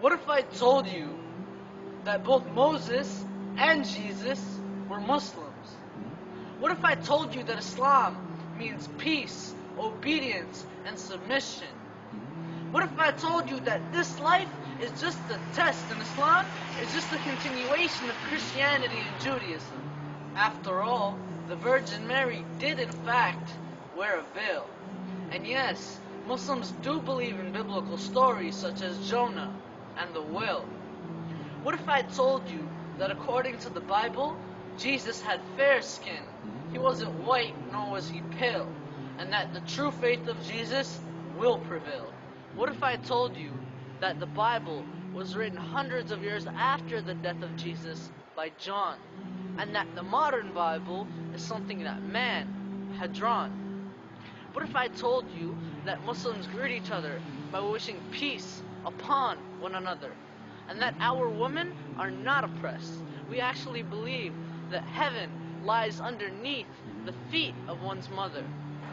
What if I told you that both Moses and Jesus were Muslims? What if I told you that Islam means peace, obedience, and submission? What if I told you that this life is just a test and Islam is just a continuation of Christianity and Judaism? After all, the Virgin Mary did in fact wear a veil. And yes, Muslims do believe in biblical stories such as Jonah and the whale. What if I told you that according to the Bible, Jesus had fair skin, he wasn't white nor was he pale, and that the true faith of Jesus will prevail? What if I told you that the Bible was written hundreds of years after the death of Jesus by John, and that the modern Bible is something that man had drawn? What if I told you that Muslims greet each other by wishing peace upon one another, and that our women are not oppressed? We actually believe that heaven lies underneath the feet of one's mother,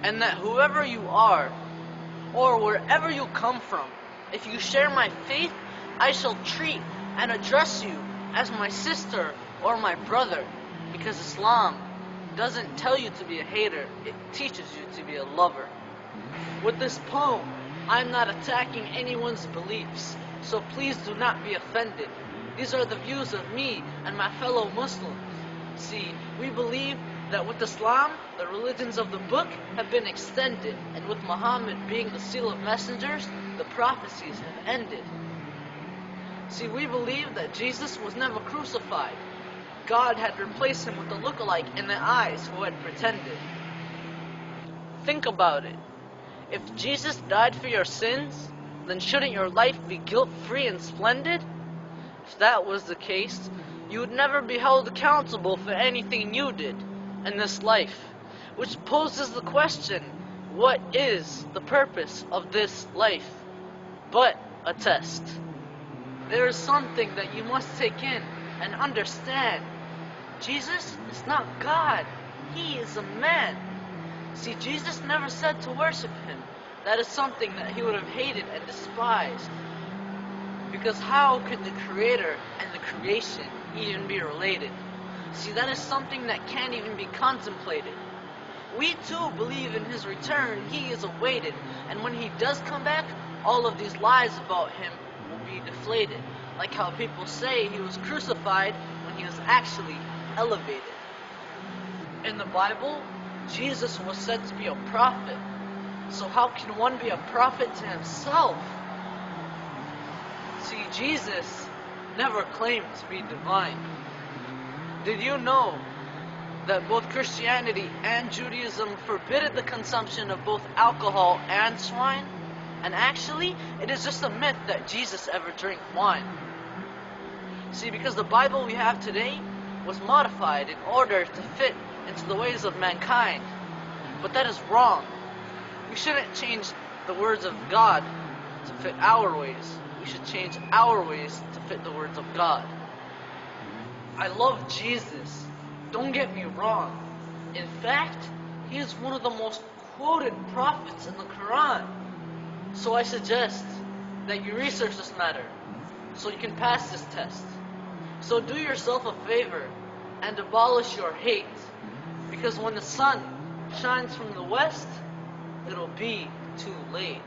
and that whoever you are, or wherever you come from, if you share my faith, I shall treat and address you as my sister or my brother, because Islam doesn't tell you to be a hater, it teaches you to be a lover. With this poem, I'm not attacking anyone's beliefs, so please do not be offended. These are the views of me and my fellow Muslims. See, we believe that with Islam, the religions of the book have been extended, and with Muhammad being the seal of messengers, the prophecies have ended. See, we believe that Jesus was never crucified. God had replaced him with a lookalike in the eyes who had pretended. Think about it. If Jesus died for your sins, then shouldn't your life be guilt-free and splendid? If that was the case, you would never be held accountable for anything you did in this life, which poses the question, what is the purpose of this life but a test? There is something that you must take in and understand. Jesus is not God. He is a man. See, Jesus never said to worship him. That is something that he would have hated and despised. Because how could the Creator and the creation even be related? See, that is something that can't even be contemplated. We too believe in his return. He is awaited. And when he does come back, all of these lies about him will be deflated. Like how people say he was crucified when he was actually elevated. In the Bible, Jesus was said to be a prophet. So how can one be a prophet to himself? See, Jesus never claimed to be divine. Did you know that both Christianity and Judaism forbidded the consumption of both alcohol and swine? And actually, it is just a myth that Jesus ever drank wine. See, because the Bible we have today was modified in order to fit into the ways of mankind. But that is wrong. We shouldn't change the words of God to fit our ways. We should change our ways to fit the words of God. I love Jesus. Don't get me wrong. In fact, he is one of the most quoted prophets in the Quran. So I suggest that you research this matter so you can pass this test. So do yourself a favor and abolish your hate, because when the sun shines from the west, it'll be too late.